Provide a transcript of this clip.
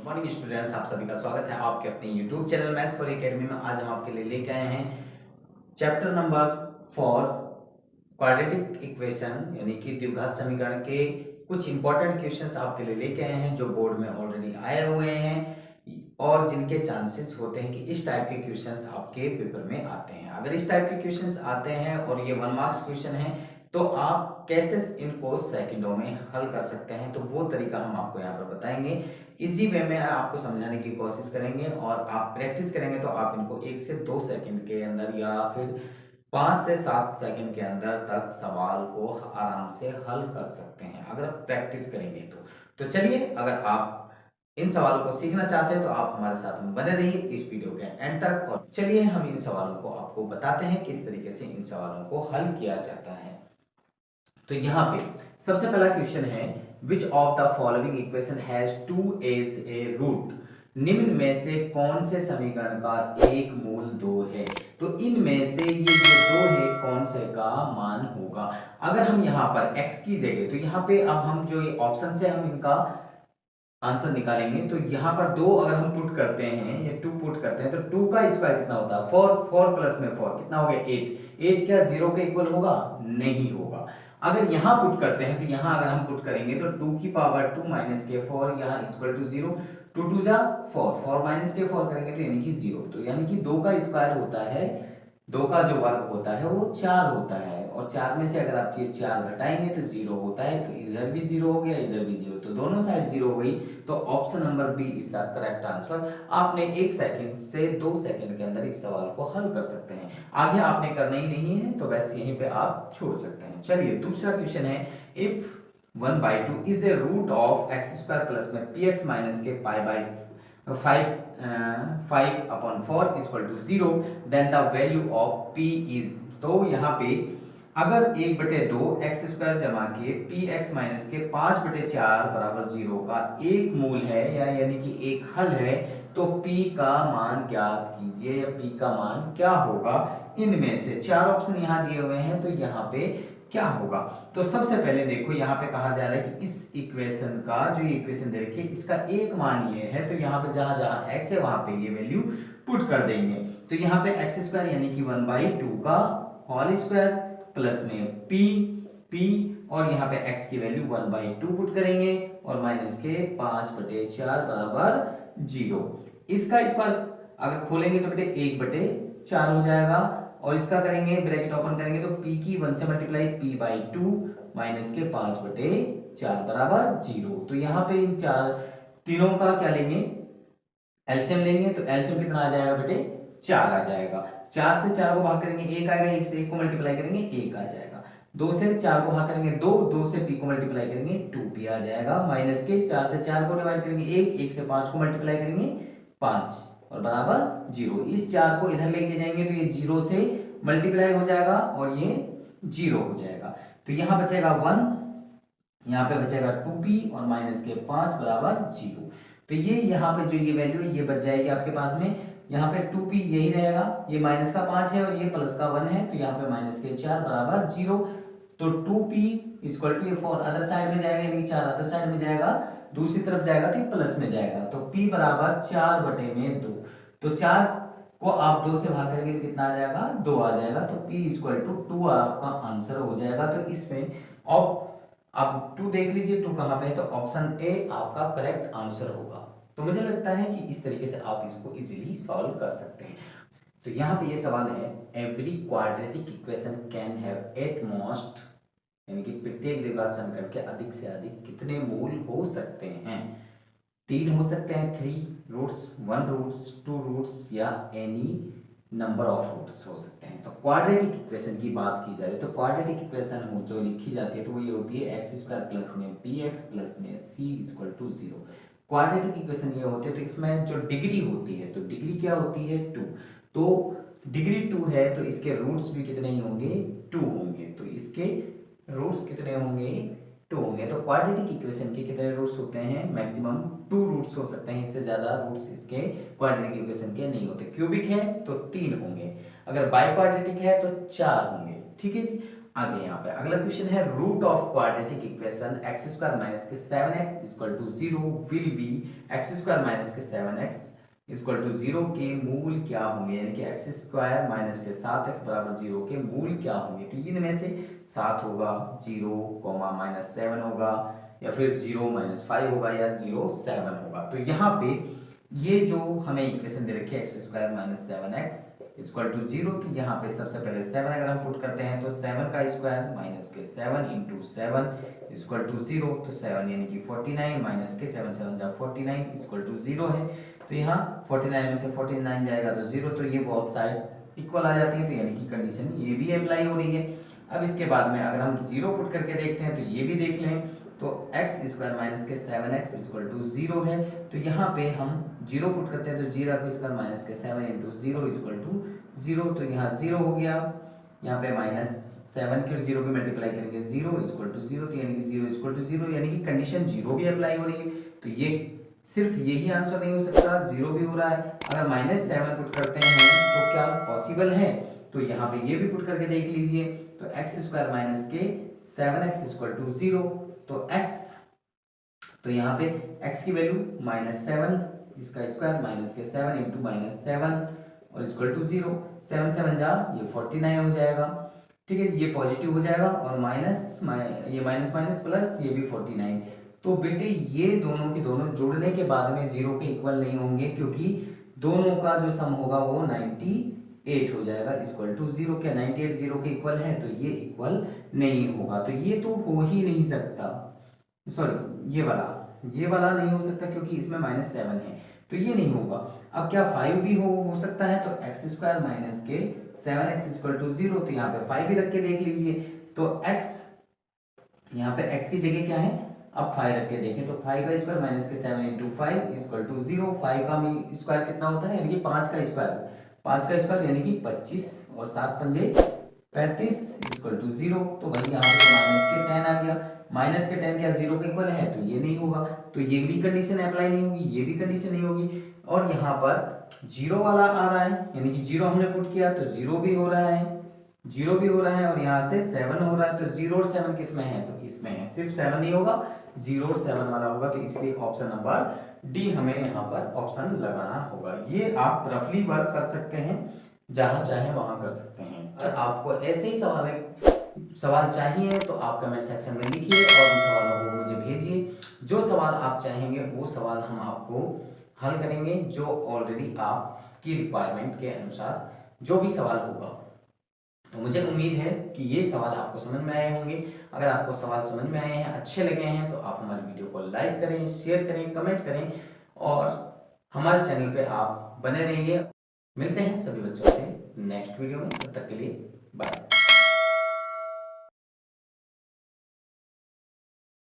Morning students, आप सभी का स्वागत है आपके अपने YouTube channel maths for academy में। आज हम आपके लिए लेके आए हैं चैप्टर नंबर 4 क्वाड्रेटिक इक्वेशन यानी कि द्विघात समीकरण के कुछ इंपॉर्टेंट क्वेश्चंस आपके लिए लेके आए हैं जो बोर्ड में ऑलरेडी आए हुए हैं और जिनके चांसेस होते हैं कि इस टाइप के क्वेश्चंस आपके पेपर में आते हैं। अगर इस टाइप के क्वेश्चंस आते हैं और ये 1 मार्क्स क्वेश्चन है तो आप कैसे इनको सेकंडों में हल कर सकते हैं, तो वो तरीका हम आपको यहाँ पर बताएंगे। इसी वे में आपको समझाने की कोशिश करेंगे और आप प्रैक्टिस करेंगे तो आप इनको 1 से 2 सेकंड के अंदर या फिर 5 से 7 सेकंड के अंदर तक सवाल को आराम से हल कर सकते हैं अगर आप प्रैक्टिस करेंगे तो चलिए, अगर आप इन सवालों को सीखना चाहते हैं तो आप हमारे साथ में बने रहिए इस वीडियो के एंड तक। और चलिए हम इन सवालों को आपको बताते हैं किस तरीके से इन सवालों को हल किया जाता है। तो यहाँ पे सबसे पहला क्वेश्चन है, which of the following equation has two as a root. निम्न में से कौन से समीकरण का एक मूल 2 है। तो इनमें से ये जो 2 है कौन से का मान होगा। अगर हम यहाँ पर x की जगह, तो यहाँ पे अब हम जो ये ऑप्शन से हम इनका आंसर निकालेंगे तो यहाँ पर 2 अगर हम पुट करते हैं या 2 पुट करते हैं तो 2 का स्क्वायर कितना होता है 4, 4 प्लस में 4 कितना हो गया 8। 8 क्या 0 के इक्वल होगा? नहीं होगा। अगर यहाँ पुट करते हैं तो यहाँ अगर हम पुट करेंगे तो 2 की पावर 2 माइनस के 4 यहाँ इक्वल टू 0। 2 2 जा 4, 4 माइनस के 4 करेंगे तो यानी कि 0। तो यानी कि 2 का स्क्वायर होता है, 2 का जो वर्ग होता है वो 4 होता है और 4 में से अगर आप ये 4 घटाएंगे तो 0 होता है। तो इधर भी 0 हो गया, इधर भी 0, तो दोनों साइड 0 हो गई। तो option number B is the correct answer. आपने 1 सेकंड से 2 सेकंड के अंदर इस सवाल को हल कर सकते हैं। आगे आपने करना ही नहीं है तो बस यहीं पे आप छोड़ सकते हैं। चलिए दूसरा क्वेश्चन है, if 1/2 is a root of x square plus में पी एक्स माइनस के पाई by 5/4 equal to 0 then the value of p is. तो यहाँ पे अगर 1/2 एक्स स्क्वायर जमा के पी एक्स माइनस के 5/4 बराबर 0 का एक मूल है या यानी कि एक हल है, तो p का मान ज्ञात कीजिए या p का मान क्या होगा। इनमें से 4 ऑप्शन यहाँ दिए हुए हैं तो यहाँ पे क्या होगा। तो सबसे पहले देखो यहाँ पे कहा जा रहा है कि इस इक्वेशन का जो ये इक्वेशन दे रखी है इसका एक मान ये है, तो यहाँ पे जहां जहां x है वहां पे ये वैल्यू पुट कर देंगे। तो यहाँ पे एक्स स्क्वायर यानी कि 1/2 का होल स्क्वायर प्लस में p और यहाँ पे x की वैल्यू 1/2 पुट करेंगे और माइनस के 5/4 बराबर 0। इसका स्क्वायर अगर खोलेंगे तो बेटे 1/4 हो जाएगा और इसका करेंगे ब्रैकेट ओपन करेंगे तो p की 1 से मल्टीप्लाई p/2 माइनस के 5/4 बराबर 0। तो यहाँ पे इन चार तीनों का क्या लेंगे, एलसीएम लेंगे। तो एलसीएम कितना आ जाएगा बेटे 4 आ जाएगा। 4 से 4 को भाग करेंगे 1 आएगा, 1 से 1 को मल्टीप्लाई करेंगे 1 आ जाएगा। 2 से 4 को भाग करेंगे 2, 2 से p को मल्टीप्लाई करेंगे 2p आ जाएगा। माइनस के 4 से 4 को डिवाइड करेंगे 1, 1 से 5 को मल्टीप्लाई करेंगे 5 और बराबर 0। इस 4 को इधर लेके जाएंगे तो ये 0 से मल्टीप्लाई हो जाएगा और ये 0 हो जाएगा। तो यहाँ बचेगा 1, यहाँ पे बचेगा 2p और माइनस के 5 बराबर 0। तो ये यहाँ पे जो ये वैल्यू है ये बच जाएगी आपके पास में। यहाँ पे 2p यही रहेगा, ये माइनस का 5 है और ये प्लस का 1 है तो यहाँ पे माइनस के 4 बराबर 0। तो 2p इक्वल टू ये 4 अदर साइड में जाएगा यानी कि 4 अदर साइड में जाएगा, दूसरी तरफ जाएगा तो प्लस में जाएगा। तो p बराबर 4/2। तो 4 को आप 2 से भाग करेंगे तो कितना आ जाएगा 2 आ जाएगा। तो p इक्वल टू 2 आपका आंसर हो जाएगा। तो इसमें अब 2 देख लीजिए 2 कहाँ पे है, तो ऑप्शन ए आपका करेक्ट आंसर होगा। तो मुझे लगता है कि इस तरीके से आप इसको इजीली सॉल्व कर सकते हैं। तो यहाँ पे ये सवाल है, every quadratic equation can have at most यानी कि प्रत्येक द्विघात समीकरण के अधिक से अधिक कितने मूल हो सकते हैं। 3 हो सकते हैं, 3 रूट्स, 1 रूट्स, 2 रूट्स या एनी नंबर ऑफ रूट्स हो सकते हैं। तो क्वाड्रेटिक इक्वेशन की बात की जाए तो क्वाड्रेटिक इक्वेशन जो लिखी जाती है तो वो ये होती है एक्स स्क्वायर प्लस में पी एक्स प्लस में सी इक्वल टू 0। क्वाड्रेटिक इक्वेशन ये होती है तो इसमें जो डिग्री होती है तो डिग्री क्या होती है 2। तो डिग्री 2 है तो इसके रूट्स भी कितने ही होंगे 2 होंगे। तो इसके रूट्स कितने होंगे 2 होंगे। तो क्वाड्रेटिक इक्वेशन के कितने रूट्स होते हैं, मैक्सिमम 2 रूट्स हो सकते हैं, इससे ज्यादा रूट्स इसके क्वाड्रेटिक इक्वेशन के नहीं होते। क्यूबिक है तो 3 होंगे, अगर बाई क्वाड्रेटिक है तो 4 होंगे। ठीक है जी। आगे यहाँ पे अगला क्वेश्चन है root of quadratic equation x square minus के 7x equal to 0 will be x square minus के 7x इक्वल टू 0 के मूल क्या होंगे, यानी कि एक्स स्क्वायर माइनस के 7x बराबर 0 के मूल क्या होंगे। तो इनमें से 7 होगा, 0 माइनस 7 होगा, या फिर 0 माइनस 5 होगा, या 0 7 होगा। तो यहाँ पे ये जो हमें इक्वेशन दे रखी है x square minus 7x equal to 0, तो यहाँ पे सबसे पहले 7 अगर हम पुट करते हैं तो 7 का स्क्वायर माइनस के 7 इंटू 7 इक्वल टू 0, तो 7 यानी कि 49 माइनस के 7 7 जा 49 इक्वल टू 0 है। तो यहाँ 49 में से 49 जाएगा तो 0, तो ये बोथ साइड इक्वल आ जाती है, तो यानी कि कंडीशन ये भी अप्लाई हो रही है। अब इसके बाद में अगर हम 0 पुट करके देखते हैं तो ये भी देख लें, तो एक्स स्क्वायर माइनस के 7x इक्वल टू 0 है। तो यहाँ पे हम 0 पुट करते हैं तो 0 का स्क्वायर माइनस के 7 इंटू 0 इक्वल टू 0, तो यहाँ 0 हो गया। यहाँ पे माइनस 7 के 0 की मल्टीप्लाई करेंगे 0 इक्वल टू 0, तो यानी कि 0 इक्वल टू 0, यानी कि कंडीशन 0 भी अप्लाई हो रही है। तो ये सिर्फ यही आंसर नहीं हो सकता, 0 भी हो रहा है। अगर माइनस 7 पुट करते हैं तो क्या पॉसिबल है, तो यहाँ पे ये भी पुट करके देख लीजिए। तो एक्स स्क्वायर माइनस के 7x इक्वल टू 0, तो x, तो यहाँ पे x की वैल्यू माइनस 7, इसका स्क्वायर माइनस के 7 इंटू माइनस 7 और इक्वल टू 0, 7 7 जा ये 49 हो जाएगा। ठीक है, ये पॉजिटिव हो जाएगा और माइनस ये माइनस माइनस प्लस ये भी 49। तो बेटे ये दोनों के दोनों जुड़ने के बाद में 0 के इक्वल नहीं होंगे, क्योंकि दोनों का जो सम होगा वो 98 हो जाएगा इक्वल टू 0। क्या 98 0 के इक्वल है, तो ये इक्वल नहीं होगा। तो ये तो हो ही नहीं सकता, सॉरी ये वाला नहीं हो सकता, क्योंकि इसमें माइनस 7 है, तो ये नहीं होगा। अब क्या 5 भी हो सकता है, तो एक्स स्क्वायर माइनस के 7x इक्वल टू 0, तो यहाँ पे 5 भी रख के देख लीजिए। तो x, यहाँ पे x की जगह क्या है, अब 5 रख के देखें तो 5 का स्क्वायर माइनस के 7 इंटू 5 इक्वल टू 0। 5 का स्क्वायर कितना होता है, यानी कि 5 का स्क्वायर यानी कि 25 और 7 पंजे 35 इक्वल टू 0। तो भाई यहाँ पे माइनस के 10 आ गया, माइनस के 10 क्या 0 के इक्वल है, तो ये नहीं होगा। तो ये भी कंडीशन अप्लाई नहीं होगी, ये भी कंडीशन नहीं होगी। और यहाँ पर 0 वाला आ रहा है, यानी कि 0 हमने पुट किया तो 0 भी हो रहा है, 0 भी हो रहा है, और यहाँ से 7 हो रहा है। तो 0 और 7 किस में है, तो इसमें है, सिर्फ 7 नहीं होगा, 0 और 7 वाला होगा। तो इसलिए ऑप्शन नंबर डी हमें यहाँ पर ऑप्शन लगाना होगा। ये आप रफली वर्क कर सकते हैं, जहां चाहे वहां कर सकते हैं। अगर आपको ऐसे ही सवाल चाहिए तो आप कमेंट सेक्शन में लिखिए और उन सवालों को मुझे भेजिए। जो सवाल आप चाहेंगे वो सवाल हम आपको हल करेंगे, जो ऑलरेडी आपकी रिक्वायरमेंट के अनुसार जो भी सवाल होगा। तो मुझे उम्मीद है कि ये सवाल आपको समझ में आए होंगे। अगर आपको सवाल समझ में आए हैं, अच्छे लगे हैं, तो आप हमारी वीडियो को लाइक करें, शेयर करें, कमेंट करें और हमारे चैनल पे आप बने रहिए। मिलते हैं सभी बच्चों से नेक्स्ट वीडियो में, तब तक के लिए बाय।